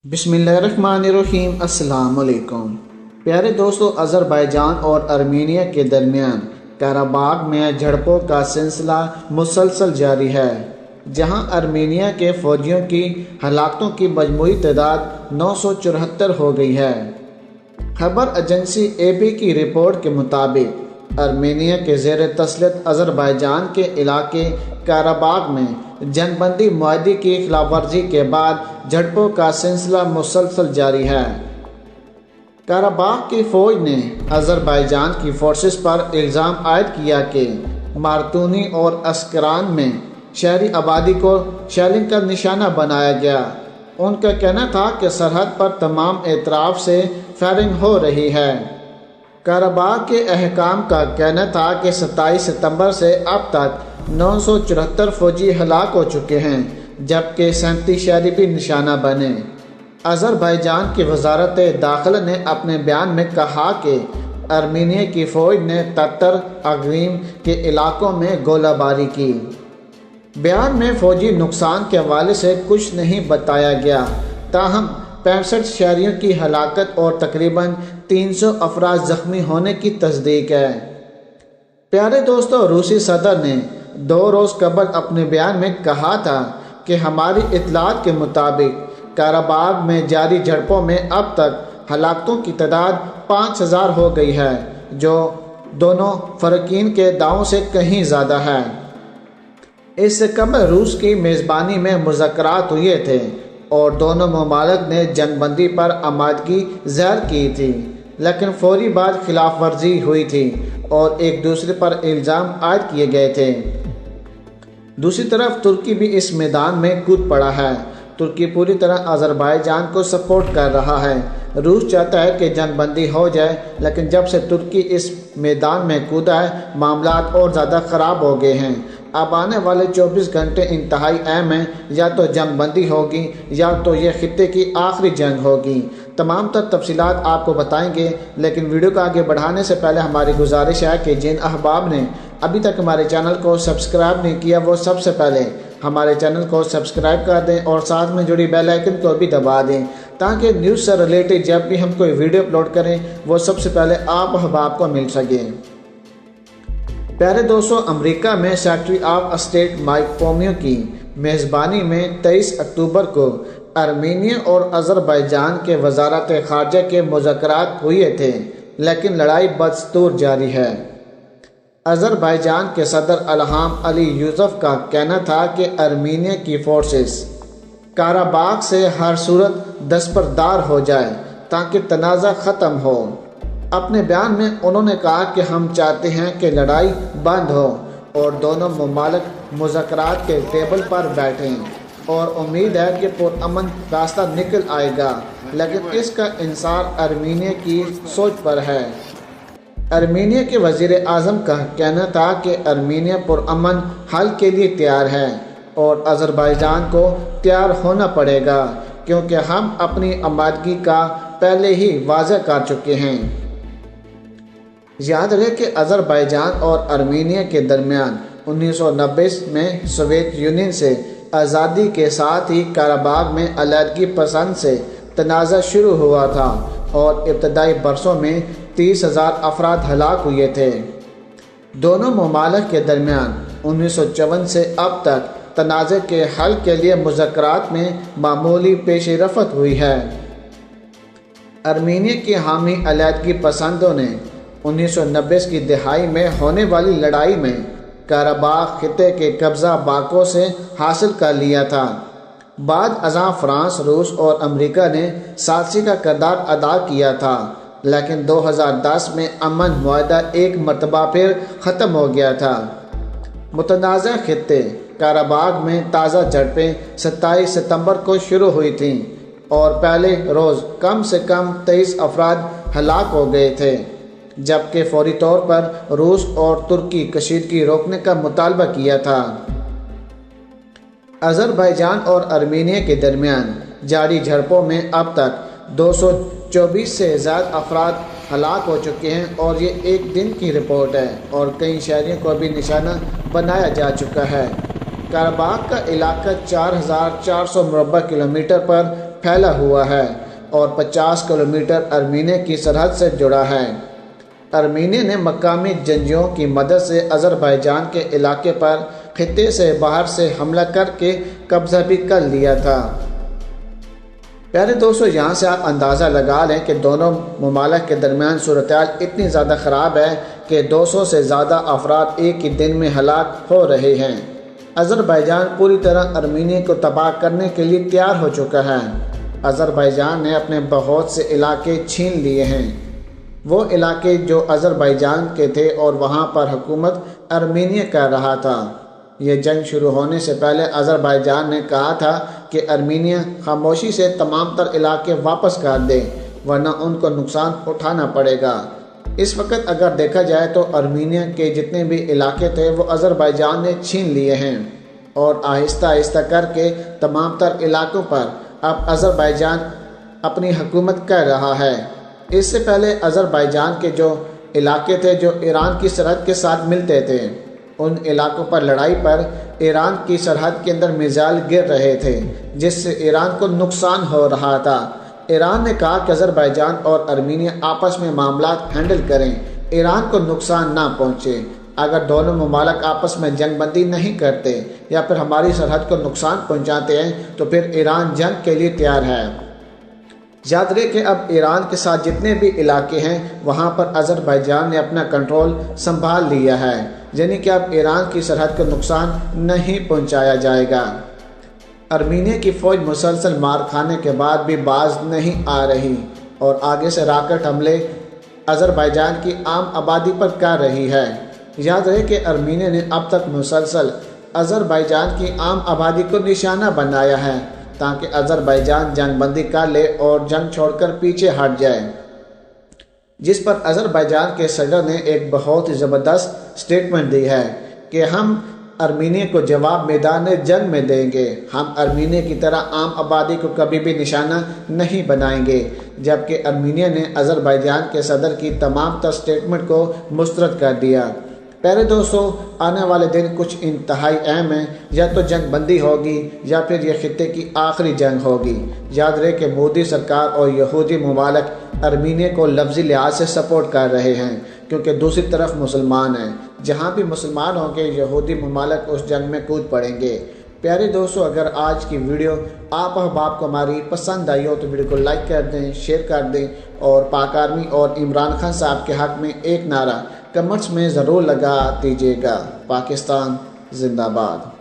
बिस्मिल्लाहिर्रहमानिर्रहीम। अस्सलाम वालेकुम प्यारे दोस्तों, अज़रबैजान और आर्मीनिया के दरमियान कराबाग में झड़पों का सिलसिला मुसलसल जारी है, जहां आर्मीनिया के फौजियों की हलाकतों की मजमूई तादाद 974 हो गई है। खबर एजेंसी AP की रिपोर्ट के मुताबिक आर्मीनिया के ज़ेर तसल्लुत अज़रबैजान के इलाके कराबाग में जंगबंदी मुआहदे की खिलाफवर्जी के बाद झड़पों का सिलसिला मुसलसल जारी है। कराबाग की फ़ौज ने अज़रबैजान की फोर्सेस पर इल्ज़ाम आयद किया कि मारतूनी और अस्करान में शहरी आबादी को शेलिंग का निशाना बनाया गया। उनका कहना था कि सरहद पर तमाम एतराफ़ से फायरिंग हो रही है। कराबाग के अहकाम का कहना था कि 27 सितंबर से अब तक 974 फौजी हलाक हो चुके हैं, जबकि 37 शहरी भी निशाना बने। अज़रबैजान की वजारत दाखिला ने अपने बयान में कहा कि आर्मीनिया की फ़ौज ने ततर अग्रीम के इलाकों में गोलाबारी की। बयान में फ़ौजी नुकसान के हवाले से कुछ नहीं बताया गया, ताहम 65 शहरियों की हलाकत और तकरीबन 300 अफराद ज़ख्मी होने की तस्दीक है। प्यारे दोस्तों, रूसी सदर ने 2 रोज़ कबल अपने बयान में कहा था कि हमारी इत्तलात के मुताबिक कराबाग में जारी झड़पों में अब तक हलाकतों की तादाद 5000 हो गई है, जो दोनों फ़रकीन के दावों से कहीं ज़्यादा है। इससे कबल रूस की मेज़बानी में मुज़ाकरात हुए थे और दोनों ममालिक ने जंगबंदी पर आमादगी ज़ाहिर की थी, लेकिन फौरी बाद खिलाफ वर्जी हुई थी और एक दूसरे पर इल्ज़ाम आयद किए गए थे। दूसरी तरफ तुर्की भी इस मैदान में कूद पड़ा है। तुर्की पूरी तरह अज़रबैजान को सपोर्ट कर रहा है। रूस चाहता है कि जंगबंदी हो जाए, लेकिन जब से तुर्की इस मैदान में कूदा है, मामलात और ज़्यादा ख़राब हो गए हैं। अब आने वाले 24 घंटे इंतहाई अहम हैं, या तो जंगबंदी होगी या तो ये खित्ते की आखिरी जंग होगी। तमाम तफसीलात आपको बताएंगे, लेकिन वीडियो को आगे बढ़ाने से पहले हमारी गुजारिश है कि जिन अहबाब ने अभी तक हमारे चैनल को सब्सक्राइब नहीं किया, वो सबसे पहले हमारे चैनल को सब्सक्राइब कर दें और साथ में जुड़ी बेल आइकन को भी दबा दें, ताकि न्यूज़ से रिलेटेड जब भी हम कोई वीडियो अपलोड करें वो सबसे पहले आप अहबाब को मिल सके। प्यारे दोस्तों, अमेरिका में secretary of state Mike Pompeo की मेज़बानी में 23 अक्टूबर को आर्मीनिया और अज़रबैजान के वजारत ख़ारजा के मुज़ाकरात हुए थे, लेकिन लड़ाई बदस्तूर जारी है। अज़रबैजान के सदर इल्हाम अलीयूसुफ का कहना था कि आर्मीनिया की फोर्सेस कराबाग से हर सूरत दस्तबरदार हो जाए ताकि तनाज़ा ख़त्म हो। अपने बयान में उन्होंने कहा कि हम चाहते हैं कि लड़ाई बंद हो और दोनों ममालिक मुज़ाकरात के टेबल पर बैठें, और उम्मीद है कि पुरअमन रास्ता निकल आएगा, लेकिन इसका इंसार आर्मीनिया की सोच पर है। आर्मीनिया के वज़ीर आज़म का कहना था कि आर्मीनिया पुरअमन हल के लिए तैयार है और अज़रबैजान को तैयार होना पड़ेगा, क्योंकि हम अपनी आमादगी का पहले ही वाज़ह कर चुके हैं। याद रहे कि अज़रबैजान और आर्मीनिया के दरमियान 1990 में सोवियत यूनियन से आज़ादी के साथ ही कराबाग में अलहदगी पसंद से तनाज़ा शुरू हुआ था और इब्तदाई बरसों में 30,000 अफराद हलाक हुए थे। दोनों ममालिक के दरमियान 1954 से अब तक तनाज़े के हल के लिए मुज़ाकरात में मामूली पेशरफ़्त हुई है। आर्मीनिया की हामी अलहदगी पसंदों ने 1990 की दिहाई में होने वाली लड़ाई में कराबाग खित्ते के कब्ज़ा बाको से हासिल कर लिया था। बाद अज़ां फ्रांस, रूस और अमेरिका ने साथी का किरदार अदा किया था, लेकिन 2010 में अमन मुआहदा एक मरतबा फिर ख़त्म हो गया था। मुतनाज़ा खित्ते कराबाग में ताज़ा झड़पें 27 सितंबर को शुरू हुई थीं और पहले रोज़ कम से कम 23 अफराद हलाक हो गए थे, जबकि फौरी तौर पर रूस और तुर्की कशीदगी रोकने का मुतालबा किया था। अज़रबैजान और आर्मीनिया के दरमियान जारी झड़पों में अब तक 224 से ज़्यादा अफराद हलाक हो चुके हैं और ये एक दिन की रिपोर्ट है, और कई शहरियों को भी निशाना बनाया जा चुका है। कराबाग का इलाका 4400 मुरबा किलोमीटर पर پھیلا ہوا ہے اور 50 کلومیٹر ارمینیا کی سرحد سے جڑا ہے۔ ارمینیا نے مقامی جنگجوؤں کی مدد سے آذربائیجان کے علاقے پر خطے سے باہر سے حملہ کر کے قبضہ بھی کر لیا تھا۔ پیارے دوستو، یہاں سے آپ اندازہ لگا لیں کہ دونوں ممالک کے درمیان صورتحال اتنی زیادہ خراب ہے کہ 200 سے زیادہ افراد ایک ہی دن میں ہلاک ہو رہے ہیں۔ آذربائیجان پوری طرح ارمینیا کو تباہ کرنے کے لیے تیار ہو چکا ہے۔ آذربائیجان نے اپنے بہت سے علاقے چھین لیے ہیں، وہ علاقے جو آذربائیجان کے تھے، اور وہاں پر حکومت ارمینیا کر رہا تھا۔ یہ جنگ شروع ہونے سے پہلے آذربائیجان نے کہا تھا کہ ارمینیا خاموشی سے تمام تر علاقے واپس کر دے ورنہ ان کو نقصان اٹھانا پڑے گا۔ اس وقت اگر دیکھا جائے تو ارمینیا کے جتنے بھی علاقے تھے وہ آذربائیجان نے چھین لیے ہیں، اور آہستہ آہستہ کر کے تمام تر علاقوں پر اب آذربائیجان اپنی حکومت کر رہا ہے۔ اس سے پہلے آذربائیجان کے جو علاقے تھے جو ایران کی سرحد کے ساتھ ملتے تھے، ان علاقوں پر لڑائی پر ایران کی سرحد کے اندر میزائل گر رہے تھے، جس سے ایران کو نقصان ہو رہا تھا۔ ایران نے کہا کہ آذربائیجان اور ارمینیا آپس میں معاملات ہینڈل کریں، ایران کو نقصان نہ پہنچے۔ اگر دونوں ممالک آپس میں جنگ بندی نہیں کرتے یا پھر ہماری سرحد کو نقصان پہنچاتے ہیں تو پھر ایران جنگ کے لیے تیار ہے۔ یاد رہے کہ اب ایران کے ساتھ جتنے بھی علاقے ہیں وہاں پر آذربائیجان نے اپنا کنٹرول سنبھال لیا ہے، یعنی کہ اب ایران کی سرحد کو نقصان نہیں پہنچایا جائے گا۔ ارمینیا کی فوج مسلسل مار کھانے کے بعد بھی باز نہیں آ رہی اور آگے سے راکٹ حملے آذربائیجان کی عام آبادی پر کر رہی ہے۔ یاد رہے کہ ارمینیا نے اب تک مسلسل آذربائیجان کی عام آبادی کو نشانہ بنایا ہے تاکہ آذربائیجان جنگ بندی کر لے اور جنگ چھوڑ کر پیچھے ہٹ جائے، جس پر آذربائیجان کے صدر نے ایک بہت ہی زبردست سٹیٹمنٹ دی ہے کہ ہم ارمینیا کو جواب میدان جنگ میں دیں گے، ہم ارمینیا کی طرح عام آبادی کو کبھی بھی نشانہ نہیں بنائیں گے، جبکہ ارمینیا نے آذربائیجان کے صدر کی تمام تر سٹیٹمنٹ کو مسترد کر دیا۔ پیارے دوستو، آنے والے دن کچھ انتہائی اہم ہیں، یا تو جنگ بندی ہوگی یا پھر یہ خطے کی آخری جنگ ہوگی۔ یاد رہے کہ مودی سرکار اور یہودی ممالک ارمینیا کو لفظی لحاظ سے سپورٹ کر رہے ہیں کیونکہ دوسری طرف مسلمان ہیں، جہاں بھی مسلمان ہوں گے یہودی ممالک اس جنگ میں کود پڑیں گے۔ پیارے دوستو، اگر آج کی ویڈیو آپ احباب کو ہماری پسند آئی ہو تو ویڈیو کو لائک کر دیں، شیئر کر دیں، اور پاک آرمی اور عمران خان صاحب کے حق میں ایک نعرہ کمنٹس میں ضرور لگا دیجیے گا۔ پاکستان زندہ باد۔